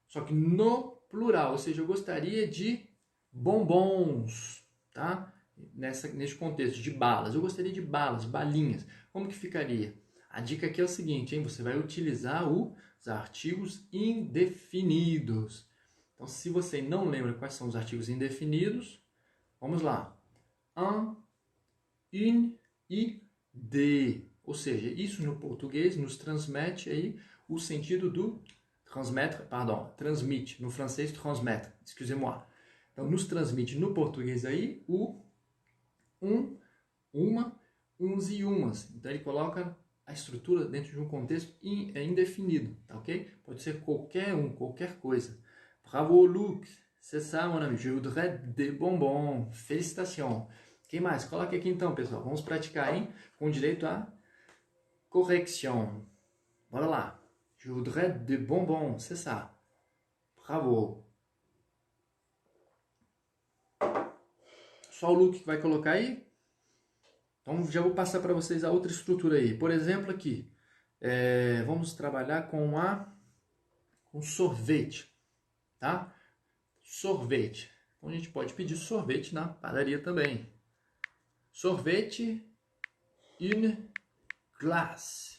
só que no plural, ou seja, eu gostaria de bombons, tá? Nesse contexto de balas. Eu gostaria de balas, balinhas. Como que ficaria? A dica aqui é o seguinte, hein? Você vai utilizar os artigos indefinidos. Então, se você não lembra quais são os artigos indefinidos, vamos lá. Un, une e de. Ou seja, isso no português nos transmite aí o sentido do Transmettre, pardon, transmite. No francês, transmettre, excusez-moi. Então, nos transmite no português aí o uma, uns e umas. Então, ele coloca a estrutura dentro de um contexto indefinido, tá ok? Pode ser qualquer qualquer coisa. Bravo, Luc. C'est ça, mon ami. Je voudrais des bonbons. Félicitations. Quem mais? Coloque aqui então, pessoal. Vamos praticar, hein? Com direito a correction. Bora lá. Je voudrais des bonbons. C'est ça. Bravo. Só o Luke que vai colocar aí? Então já vou passar para vocês a outra estrutura aí. Por exemplo, aqui. Vamos trabalhar com sorvete. Tá? Sorvete. Então a gente pode pedir sorvete na padaria também. Sorvete, une glace.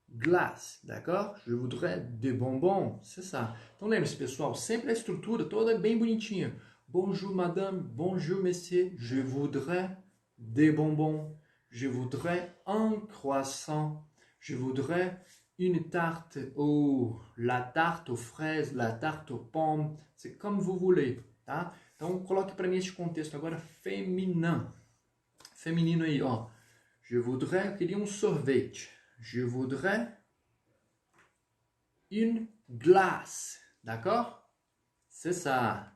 Glace, d'accord? Je voudrais des bonbons, c'est ça. Então lembre-se, pessoal, sempre a estrutura toda bem bonitinha. Bonjour madame, bonjour monsieur, je voudrais des bonbons. Je voudrais un croissant. Je voudrais une tarte ou la tarte aux fraises, la tarte aux pommes. C'est comme vous voulez, tá? Então coloque para mim este contexto agora feminino. Feminino aí, ó. Je voudrais, eu queria um sorvete. Je voudrais une glace, d'accord? C'est ça.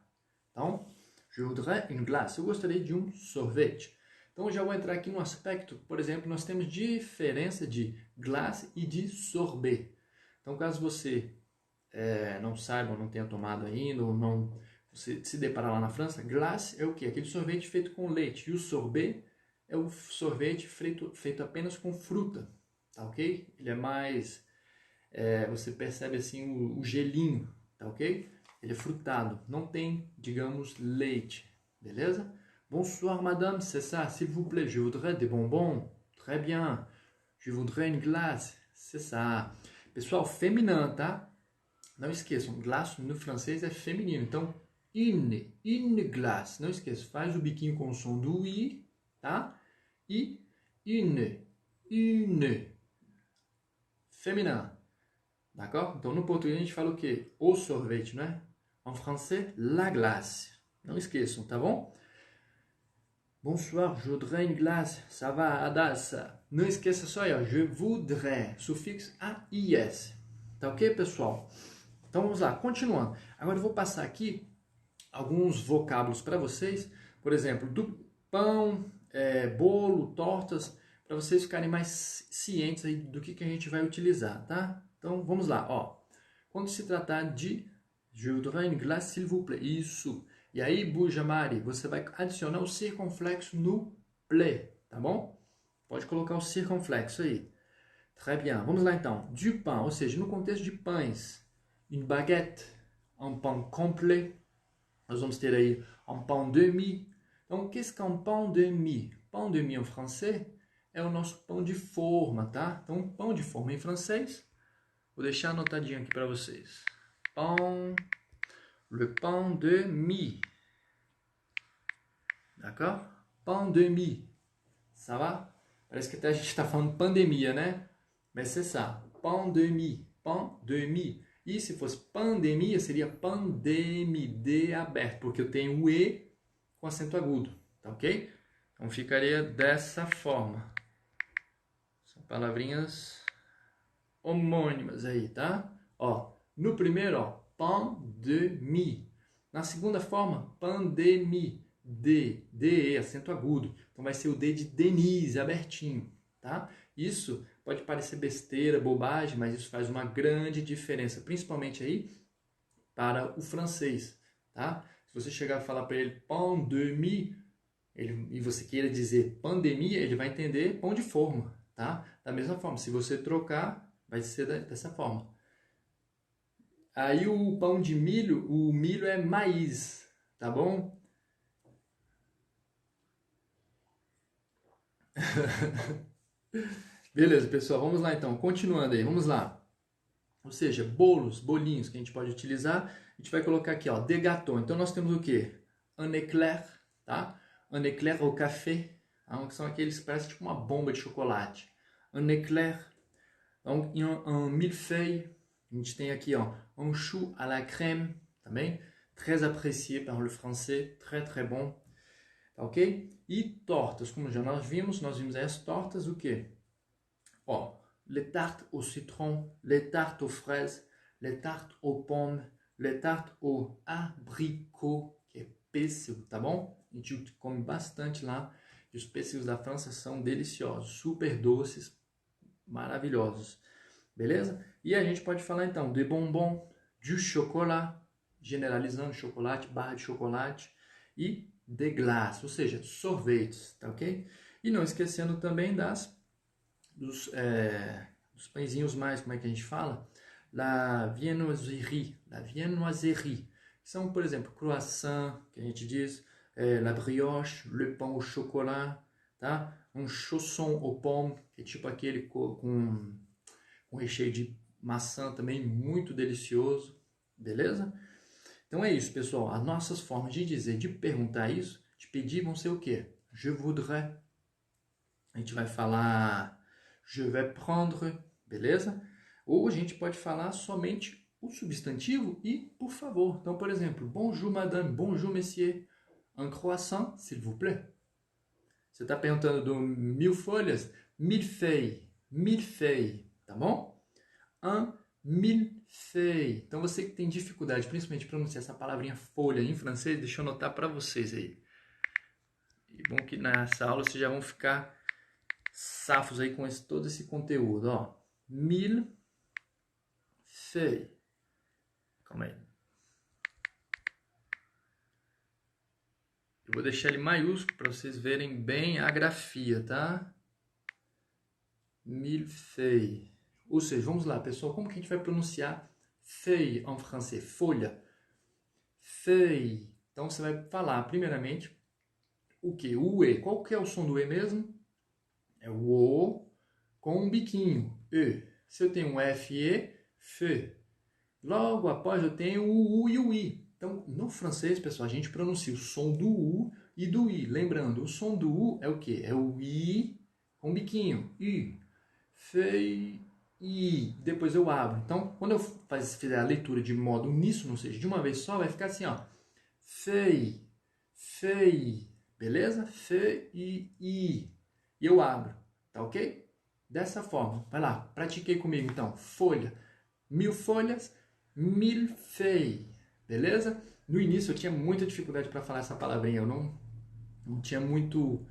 Então, je voudrais une glace. Eu gostaria de um sorvete. Então, já vou entrar aqui no aspecto, por exemplo, nós temos diferença de glace e de sorbet. Então, caso você não saiba, não tenha tomado ainda, ou não você se deparar lá na França, glace é o quê? Aquele sorvete feito com leite. E o sorbet é o sorvete feito apenas com fruta, tá ok? Ele é mais, você percebe assim o gelinho, tá ok? Ele é frutado, não tem, digamos, leite, beleza? Bonsoir madame, c'est ça, s'il vous plaît, je voudrais des bonbons. Très bien. Je voudrais une glace, c'est ça. Pessoal, feminino, tá? Não esqueçam, glace no francês é feminino, então une glace. Não esqueça, faz o biquinho com o som do i, tá? E une, féminin, d'accord? Então no português a gente fala o quê? O sorvete, não é? En français, la glace. Não esqueçam, tá bom? Bonsoir, je voudrais une glace. Ça va, Adassa? Não esqueça só aí, ó. Je voudrais, sufixo AIS. Tá ok, pessoal? Então vamos lá, continuando. Agora eu vou passar aqui alguns vocábulos para vocês. Por exemplo, do pão, bolo, tortas, para vocês ficarem mais cientes aí do que a gente vai utilizar, tá? Então vamos lá, ó. Quando se tratar de je voudrais une glace, s'il vous plaît. Isso. E aí, Buja Mari, você vai adicionar o circunflexo no ple, tá bom? Pode colocar o circunflexo aí. Très bien. Vamos lá então. Du pain, ou seja, no contexto de pães. Une baguette, un pain complet. Nós vamos ter aí un pain demi. Então, qu'est-ce qu'un pain demi? Pain demi em francês é o nosso pão de forma, tá? Então, pão de forma em francês. Vou deixar anotadinho aqui para vocês. Pain, le pain de mie. D'accord? Pain de mie. Ça va? Parece que até a gente está falando pandemia, né? Mas c'est ça. Pain de mie. Pain de mie. E se fosse pandemia, seria pandemie, D aberto, porque eu tenho o E com acento agudo, tá ok? Então ficaria dessa forma. São palavrinhas homônimas aí, tá? Ó, no primeiro, ó, pandemie. Na segunda forma, pandemie, D, D, acento agudo. Então vai ser o D de Denise, abertinho, tá? Isso pode parecer besteira, bobagem, mas isso faz uma grande diferença, principalmente aí para o francês, tá? Se você chegar e falar para ele pandemie, e você queira dizer pandemia, ele vai entender pão de forma, tá? Da mesma forma, se você trocar, vai ser dessa forma. Aí o pão de milho, o milho é maíz, tá bom? Beleza, pessoal, vamos lá então, continuando aí, vamos lá. Ou seja, bolos, bolinhos que a gente pode utilizar, a gente vai colocar aqui, ó, des gâteaux. Então nós temos o quê? Un éclair, tá? Un éclair au café, que são aqueles que parecem tipo uma bomba de chocolate. Un éclair, donc un millefeuille, A gente tem aqui, ó, un chou à la crème, também, très apprécié par le français, très bom, tá ok? E tortas, como já nós vimos aí as tortas, o quê? Ó, les tartes au citron, les tartes aux fraises, les tartes aux pommes, les tartes aux abricots, que é pêssego, tá bom? A gente come bastante lá, e os pêssegos da França são deliciosos, super doces, maravilhosos, beleza? E a gente pode falar então de bombom, du chocolat, generalizando chocolate, barra de chocolate, e de glace, ou seja, sorvetes, tá ok? E não esquecendo também dos pãezinhos mais, como é que a gente fala? La viennoiserie, que são, por exemplo, croissant, que a gente diz, la brioche, le pain au chocolat, tá? Um chausson aux pommes, que é tipo aquele com recheio de maçã também, muito delicioso, beleza? Então é isso, pessoal. As nossas formas de dizer, de perguntar isso, de pedir, vão ser o quê? Je voudrais. A gente vai falar je vais prendre, beleza? Ou a gente pode falar somente o substantivo e por favor. Então, por exemplo, bonjour madame, bonjour monsieur, un croissant, s'il vous plaît. Você está perguntando do mil folhas? Mille-feuilles, tá bom? Un mille-feuilles. Então, você que tem dificuldade, principalmente de pronunciar essa palavrinha folha em francês, deixa eu anotar para vocês aí. E bom que nessa aula vocês já vão ficar safos aí com todo esse conteúdo, ó. Mille-feuilles. Calma aí. Eu vou deixar ele maiúsculo para vocês verem bem a grafia, tá? Mille-feuilles. Ou seja, vamos lá, pessoal, como que a gente vai pronunciar feuille em francês? Folha. Feuille. Então, você vai falar, primeiramente, o que? O E. Qual que é o som do E mesmo? É o O com um biquinho. E. Se eu tenho um F e E, fe. Logo após eu tenho o U e o I. Então, no francês, pessoal, a gente pronuncia o som do U e do I. Lembrando, o som do U é o quê? É o I com biquinho. I. Fei. I. Depois eu abro. Então, quando eu fizer a leitura de modo uníssono, ou seja, de uma vez só, vai ficar assim, ó. Fei. Fei. Beleza? Fei. I. E eu abro. Tá ok? Dessa forma. Vai lá. Pratiquei comigo, então. Folha. 1000 folhas. Mille-feuilles, beleza? No início eu tinha muita dificuldade para falar essa palavrinha, eu não tinha muita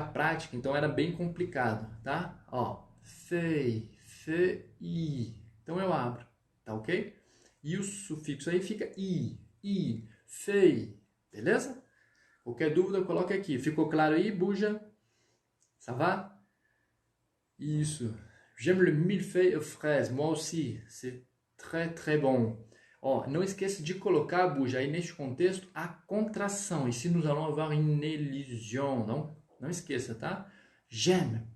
prática, então era bem complicado, tá? Ó, feuille, feuille, então eu abro, tá ok? E o sufixo aí fica i, feuille, beleza? Qualquer dúvida, coloque aqui. Ficou claro aí, Buja? Ça va? Isso. J'aime le millefeuille aux fraises, moi aussi, c'est très bom. Ó, não esqueça de colocar, Buja, aí neste contexto, a contração. Ici, nous allons avoir une illusion. Não esqueça, tá? J'aime,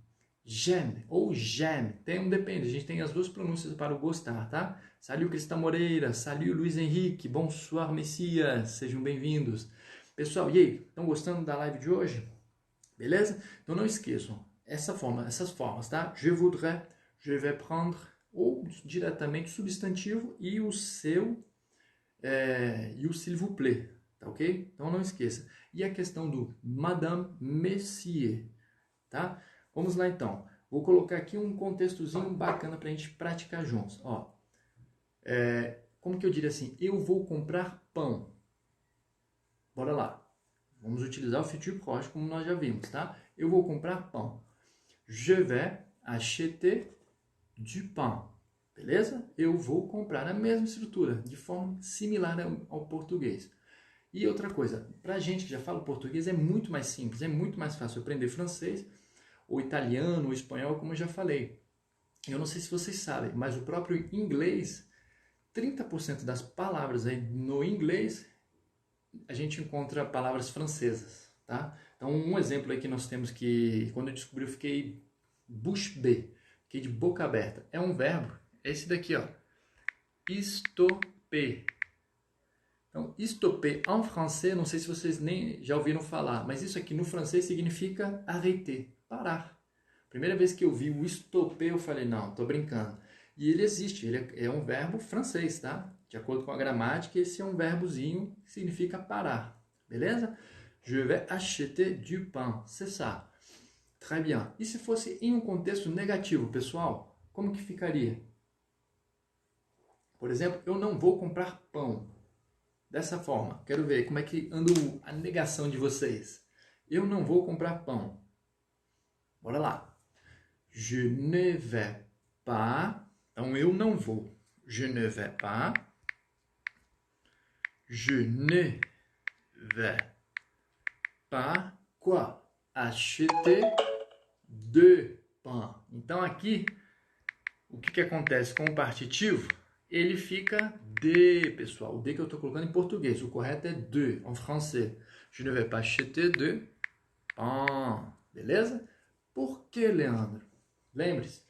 ou j'aime. Depende, a gente tem as duas pronúncias para o gostar, tá? Salut, Crista Moreira. Salut, Luiz Henrique. Bonsoir, Messias. Sejam bem-vindos. Pessoal, e aí? Estão gostando da live de hoje? Beleza? Então não esqueçam, essas formas, tá? Je voudrais, je vais prendre, ou diretamente o substantivo e o seu, e o s'il vous plaît, tá ok? Então não esqueça. E a questão do madame, monsieur, tá? Vamos lá então. Vou colocar aqui um contextozinho bacana pra gente praticar juntos. Ó, como que eu diria assim? Eu vou comprar pão. Bora lá. Vamos utilizar o futur proche como nós já vimos, tá? Eu vou comprar pão. Je vais acheter du pain. Beleza? Eu vou comprar a mesma estrutura, de forma similar ao português. E outra coisa, pra gente que já fala português é muito mais simples, é muito mais fácil aprender francês, ou italiano, ou espanhol, como eu já falei. Eu não sei se vocês sabem, mas o próprio inglês, 30% das palavras aí no inglês, a gente encontra palavras francesas, tá? Então, um exemplo aí que nós temos que, quando eu descobri, eu fiquei bouche bée, fiquei de boca aberta. É um verbo, é esse daqui, ó. Stopper. Então, stopper em francês, não sei se vocês nem já ouviram falar, mas isso aqui no francês significa arrêter, parar. Primeira vez que eu vi o stopper, eu falei, não, tô brincando. E ele existe, ele é um verbo francês, tá? De acordo com a gramática, esse é um verbozinho que significa parar, beleza? Je vais acheter du pain, c'est ça. Très bien. E se fosse em um contexto negativo, pessoal, como que ficaria? Por exemplo, eu não vou comprar pão. Dessa forma, quero ver como é que anda a negação de vocês. Eu não vou comprar pão. Bora lá. Je ne vais pas. Então, eu não vou. Je ne vais pas. Je ne vais pas quoi? Acheter de pain. Então, aqui, o que acontece com o partitivo? Ele fica de, pessoal. O de que eu estou colocando em português. O correto é de, em francês. Je ne vais pas acheter de pain. Beleza? Por que, Leandro? Lembre-se,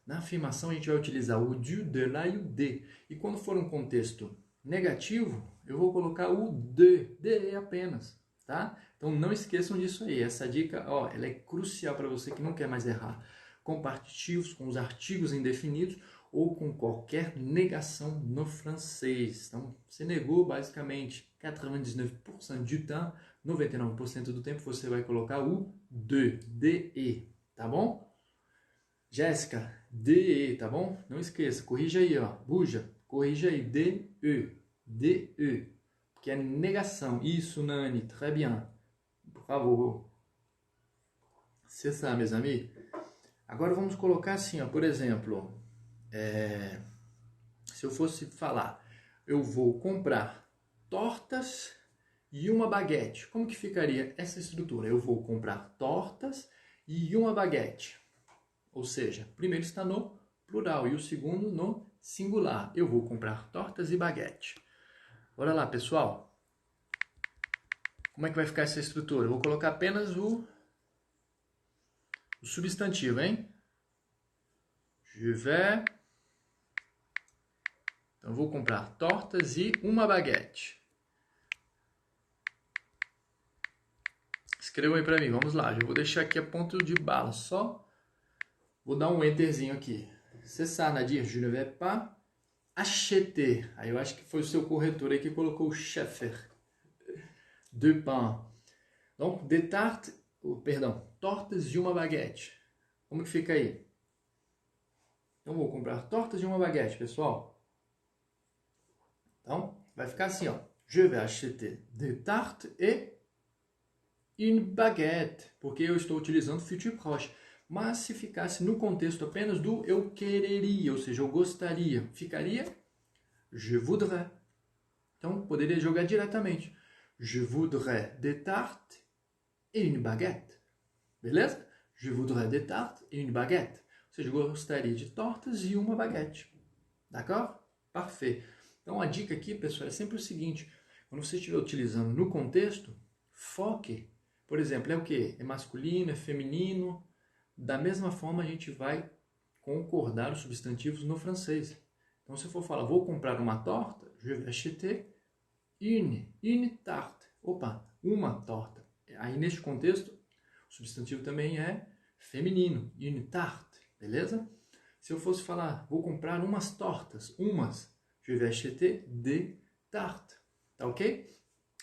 na afirmação a gente vai utilizar o du, de, lá e o de. E quando for um contexto negativo, eu vou colocar o de apenas, tá? Então não esqueçam disso aí. Essa dica, ó, ela é crucial para você que não quer mais errar com partitivos, com os artigos indefinidos ou com qualquer negação no francês. Então, você negou basicamente 99% du temps, 99% do tempo você vai colocar o de, tá bom? Jéssica, de, tá bom? Não esqueça, corrija aí, ó. Buja, corrija aí, de, que é negação. Isso, Nani, très bien. Bravo. C'est ça, meus amigos. Agora vamos colocar assim, ó, por exemplo, se eu fosse falar, eu vou comprar tortas e uma baguete. Como que ficaria essa estrutura? Eu vou comprar tortas e uma baguete. Ou seja, o primeiro está no plural e o segundo no singular. Eu vou comprar tortas e baguete. Bora lá, pessoal. Como é que vai ficar essa estrutura? Eu vou colocar apenas o substantivo, hein? Je vais. Então, eu vou comprar tortas e uma baguete. Escrevam aí para mim, vamos lá. Já vou deixar aqui a ponto de bala, só vou dar um enterzinho aqui. C'est ça, Nadir, je ne vais pas acheter. Aí eu acho que foi o seu corretor aí que colocou Scheffer. De pain. Donc, de tarte, tortas e uma baguete. Como que fica aí? Então, vou comprar tortas e uma baguete, pessoal. Então, vai ficar assim, ó. Je vais acheter des tartes et une baguette. Porque eu estou utilizando futur proche. Mas se ficasse no contexto apenas do eu quereria, ou seja, eu gostaria, ficaria je voudrais. Então, poderia jogar diretamente. Je voudrais des tartes et une baguette. Beleza? Je voudrais des tartes et une baguette. Ou seja, eu gostaria de tortas e uma baguete. D'accord? Parfait. Então, a dica aqui, pessoal, é sempre o seguinte. Quando você estiver utilizando no contexto, foque. Por exemplo, é o quê? É masculino, é feminino. Da mesma forma, a gente vai concordar os substantivos no francês. Então, se eu for falar, vou comprar uma torta, je vais acheter une tarte. Opa, uma torta. Aí, neste contexto, o substantivo também é feminino, une tarte, beleza? Se eu fosse falar, vou comprar umas tortas, je vais acheter des tartes, tá ok?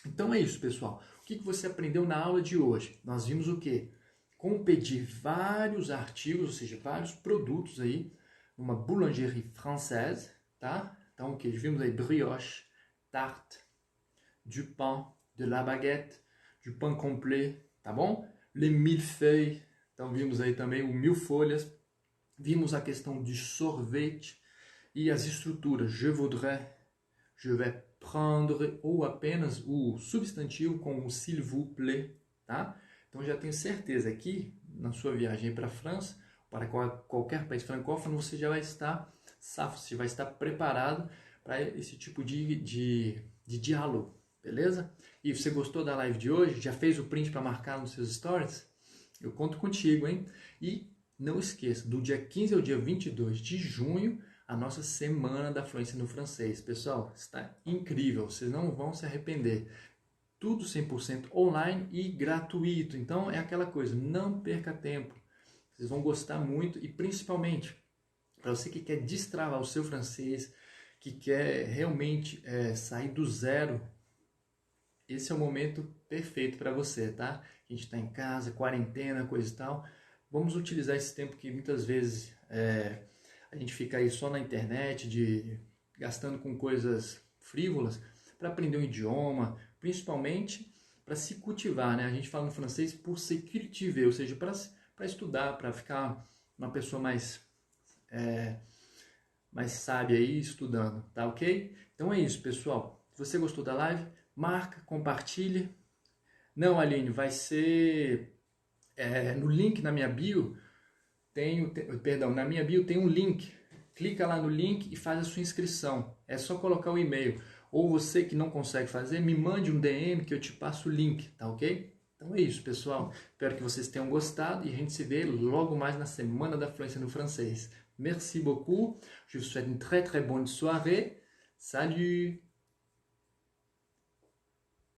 Então é isso, pessoal. O que você aprendeu na aula de hoje? Nós vimos o quê? Como pedir vários artigos, ou seja, vários produtos aí, numa boulangerie française, tá? Então, o que? Vimos aí brioche, tarte, du pain, de la baguette, du pain complet, tá bom? Les millefeuilles, então vimos aí também o mil folhas, vimos a questão de sorvete e as estruturas je voudrais, je vais prendre, ou apenas o substantivo com o s'il vous plaît, tá? Então, já tenho certeza que na sua viagem para a França, para qualquer país francófono, você já vai estar safo, você vai estar preparado para esse tipo de diálogo, beleza? E você gostou da live de hoje? Já fez o print para marcar nos seus stories? Eu conto contigo, hein? E não esqueça, do dia 15 ao dia 22 de junho, a nossa Semana da Fluência no Francês. Pessoal, está incrível, vocês não vão se arrepender. Tudo 100% online e gratuito. Então, é aquela coisa, não perca tempo. Vocês vão gostar muito e, principalmente, para você que quer destravar o seu francês, que quer realmente sair do zero, esse é o momento perfeito para você, tá? A gente está em casa, quarentena, coisa e tal. Vamos utilizar esse tempo que muitas vezes a gente fica aí só na internet, gastando com coisas frívolas, para aprender um idioma, principalmente para se cultivar, né? A gente fala no francês pour se cultiver, ou seja, para estudar, para ficar uma pessoa mais sábia aí estudando, tá ok? Então é isso, pessoal. Se você gostou da live, marca, compartilha. Não, Aline, vai ser no link na minha bio, na minha bio tem um link. Clica lá no link e faz a sua inscrição. É só colocar o e-mail. Ou você que não consegue fazer, me mande um DM que eu te passo o link, tá ok? Então é isso, pessoal. Espero que vocês tenham gostado e a gente se vê logo mais na Semana da Fluência no Francês. Merci beaucoup. Je vous souhaite une très très bonne soirée. Salut!